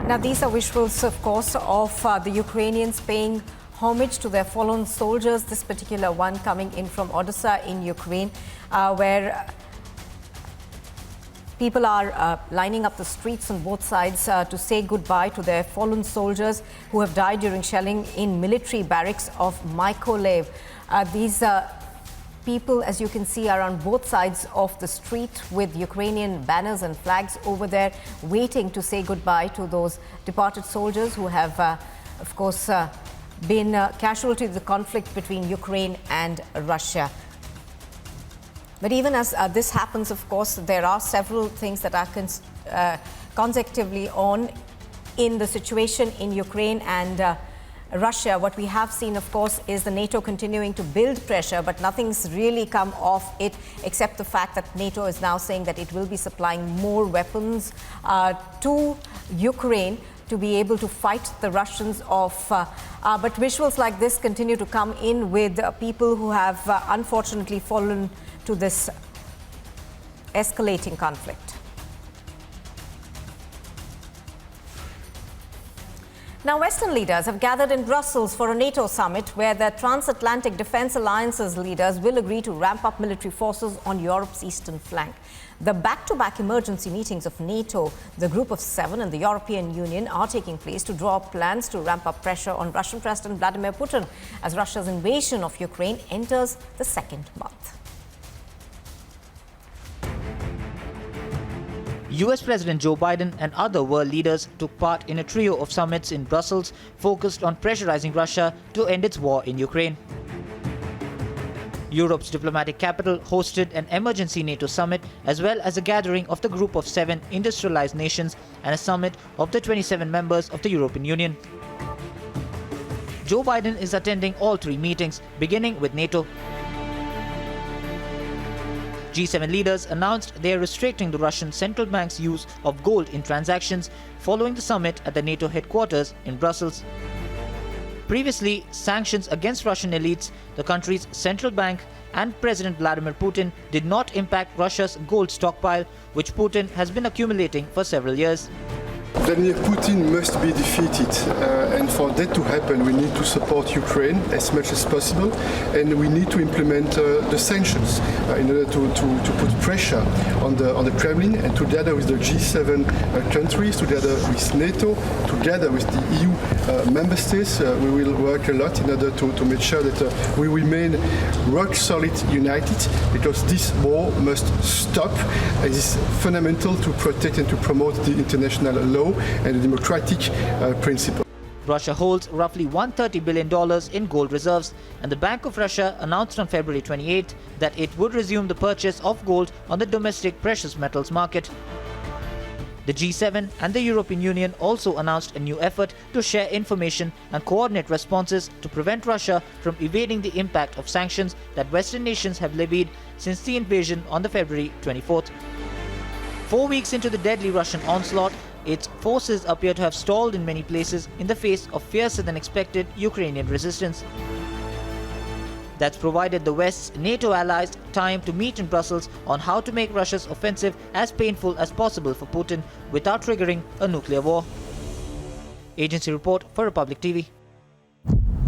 Now, these are visuals, of course, of the Ukrainians paying homage to their fallen soldiers. This particular one coming in from Odessa in Ukraine, where people are lining up the streets on both sides to say goodbye to their fallen soldiers who have died during shelling in military barracks of Mykolaiv. These people, as you can see, are on both sides of the street with Ukrainian banners and flags over there, waiting to say goodbye to those departed soldiers who have, of course, been casualty of the conflict between Ukraine and Russia. But even as this happens, of course, there are several things that are consecutively on in the situation in Ukraine and Russia. What we have seen, of course, is the NATO continuing to build pressure, but nothing's really come off it except the fact that NATO is now saying that it will be supplying more weapons to Ukraine to be able to fight the Russians off. But visuals like this continue to come in with people who have unfortunately fallen to this escalating conflict. Now, Western leaders have gathered in Brussels for a NATO summit where the transatlantic defense alliance's leaders will agree to ramp up military forces on Europe's eastern flank. The back-to-back emergency meetings of NATO, the Group of Seven and the European Union are taking place to draw up plans to ramp up pressure on Russian President Vladimir Putin as Russia's invasion of Ukraine enters the second month. US President Joe Biden and other world leaders took part in a trio of summits in Brussels focused on pressurizing Russia to end its war in Ukraine. Europe's diplomatic capital hosted an emergency NATO summit as well as a gathering of the Group of Seven industrialized nations and a summit of the 27 members of the European Union. Joe Biden is attending all three meetings, beginning with NATO. G7 leaders announced they are restricting the Russian central bank's use of gold in transactions following the summit at the NATO headquarters in Brussels. Previously, sanctions against Russian elites, the country's central bank, and President Vladimir Putin did not impact Russia's gold stockpile, which Putin has been accumulating for several years. Vladimir Putin must be defeated, and for that to happen we need to support Ukraine as much as possible, and we need to implement the sanctions in order to put pressure on the Kremlin, and together with the G7 countries, together with NATO, together with the EU member states, we will work a lot in order to make sure that we remain rock solid united, because this war must stop. It is fundamental to protect and to promote the international law and the democratic principle. Russia holds roughly $130 billion in gold reserves, and the Bank of Russia announced on February 28 that it would resume the purchase of gold on the domestic precious metals market. The G7 and the European Union also announced a new effort to share information and coordinate responses to prevent Russia from evading the impact of sanctions that Western nations have levied since the invasion on the February 24th. 4 weeks into the deadly Russian onslaught, its forces appear to have stalled in many places in the face of fiercer than expected Ukrainian resistance. That's provided the West's NATO allies time to meet in Brussels on how to make Russia's offensive as painful as possible for Putin without triggering a nuclear war. Agency report for Republic TV.